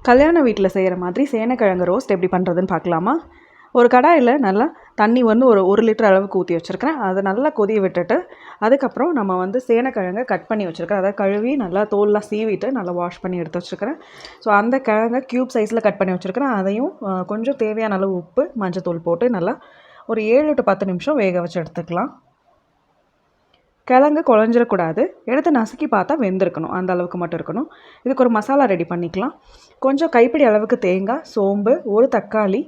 கல்யாண வீட்டில் செய்கிற மாதிரி சேனைக்கிழங்கு ரோஸ்ட் எப்படி பண்ணுறதுன்னு பார்க்கலாமா? ஒரு கடாயில் நல்லா தண்ணி வந்து ஒரு 1 லிட்டர் அளவுக்கு ஊற்றி வச்சுருக்கிறேன். அதை நல்லா கொதிய விட்டுட்டு அதுக்கப்புறம் நம்ம வந்து சேனைக்கிழங்கை கட் பண்ணி வச்சுருக்கேன். அதை கழுவி நல்லா தோல்லாம் சீவிட்டு நல்லா வாஷ் பண்ணி எடுத்து வச்சுருக்கிறேன். ஸோ அந்த கிழங்கை க்யூப் சைஸில் கட் பண்ணி வச்சுருக்கிறேன். அதையும் கொஞ்சம் தேவையான அளவு உப்பு மஞ்சத்தூள் போட்டு நல்லா ஒரு 7 to 10 நிமிஷம் வேக வச்சு எடுத்துக்கலாம். கிழங்கு குழஞ்சிடக்கூடாது, எடுத்து நசுக்கி பார்த்தா வெந்திருக்கணும், அந்த அளவுக்கு மட்டும் இருக்கணும். இதுக்கு ஒரு மசாலா ரெடி பண்ணிக்கலாம். கொஞ்சம் கைப்பிடி அளவுக்கு தேங்காய், சோம்பு, ஒரு தக்காளி,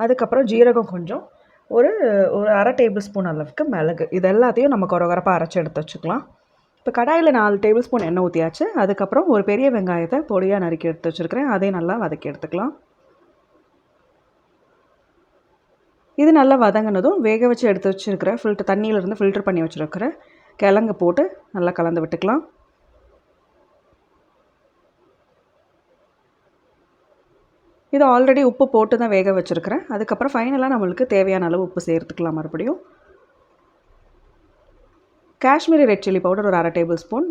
அதுக்கப்புறம் ஜீரகம் கொஞ்சம், ஒரு ஒரு அரை டேபிள் ஸ்பூன் அளவுக்கு மிளகு, இது எல்லாத்தையும் நம்ம கொரகொரப்பாக அரைச்சி எடுத்து வச்சுக்கலாம். இப்போ கடாயில் 4 டேபிள் ஸ்பூன் எண்ணெய் ஊற்றியாச்சு. அதுக்கப்புறம் ஒரு பெரிய வெங்காயத்தை பொடியாக நறுக்கி எடுத்து வச்சுருக்கிறேன். அதையும் நல்லா வதக்கி எடுத்துக்கலாம். இது நல்லா வதங்கினதும் வேக வச்சு எடுத்து வச்சுருக்கிற தண்ணியிலேருந்து ஃபில்டர் பண்ணி வச்சுருக்கிற கிழங்கு போட்டு நல்லா கலந்து விட்டுக்கலாம். இது ஆல்ரெடி உப்பு போட்டு தான் வேக வச்சுருக்கிறேன். அதுக்கப்புறம் ஃபைனலாக நம்மளுக்கு தேவையான அளவு உப்பு சேர்த்துக்கலாம். மறுபடியும் காஷ்மீரி ரெட் சில்லி பவுடர் ஒரு அரை டேபிள் ஸ்பூன்,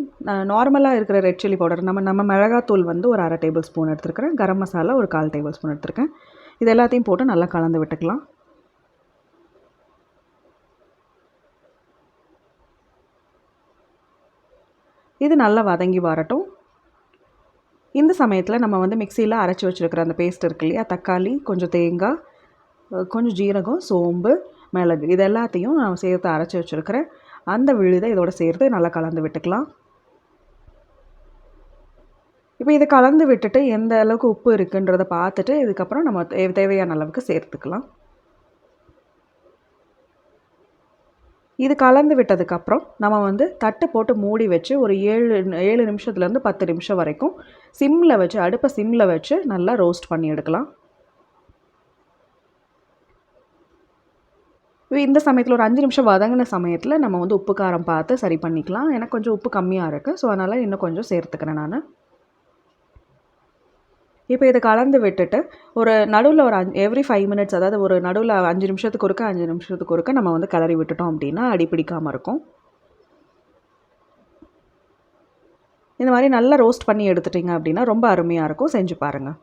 நார்மலாக இருக்கிற ரெட் சில்லி பவுடர் நம்ம மிளகாத்தூள் வந்து ஒரு அரை டேபிள் ஸ்பூன் எடுத்துருக்கிறேன். கரம் மசாலா ஒரு 1/4 டேபிள் ஸ்பூன் எடுத்துருக்கேன். இது எல்லாத்தையும் போட்டு நல்லா கலந்து விட்டுக்கலாம். இது நல்லா வதங்கி வரட்டும். இந்த சமயத்தில் நம்ம வந்து மிக்சியில் அரைச்சி வச்சுருக்கிற அந்த பேஸ்ட் இருக்கு இல்லையா, தக்காளி, கொஞ்சம் தேங்காய், கொஞ்சம் ஜீரகம், சோம்பு, மிளகு, இது எல்லாத்தையும் நான் சேர்த்து அரைச்சி வச்சுருக்கிறேன். அந்த விழுதை இதோட சேர்த்து நல்லா கலந்து விட்டுக்கலாம். இப்போ இதை கலந்து விட்டுட்டு எந்த அளவுக்கு உப்பு இருக்குன்றதை பார்த்துட்டு இதுக்கப்புறம் நம்ம தேவையான அளவுக்கு சேர்த்துக்கலாம். இது கலந்து விட்டதுக்கப்புறம் நம்ம வந்து தட்டு போட்டு மூடி வச்சு ஒரு 7 நிமிஷத்துலேருந்து 10 நிமிஷம் வரைக்கும் சிம்மில் வச்சு, அடுப்பை சிம்மில் வச்சு நல்லா ரோஸ்ட் பண்ணி எடுக்கலாம். இந்த சமயத்தில் ஒரு 5 நிமிஷம் வதங்கின சமயத்தில் நம்ம வந்து உப்பு காரம் பார்த்து சரி பண்ணிக்கலாம். எனக்கு கொஞ்சம் உப்பு கம்மியாக இருக்குது, ஸோ அதனால் இன்னும் கொஞ்சம் சேர்த்துக்கிறேன் நான். இப்போ இதை கலந்து விட்டுட்டு ஒரு நடுவில் ஒரு எவ்ரி 5 மினிட்ஸ், அதாவது ஒரு நடுவில் 5 நிமிஷத்துக்கு ஒருக்க நம்ம வந்து கிளறி விட்டுட்டோம் அப்படின்னா அடி பிடிக்காமல் இருக்கும். இந்த மாதிரி நல்லா ரோஸ்ட் பண்ணி எடுத்துட்டிங்க அப்படின்னா ரொம்ப அருமையாக இருக்கும். செஞ்சு பாருங்கள்.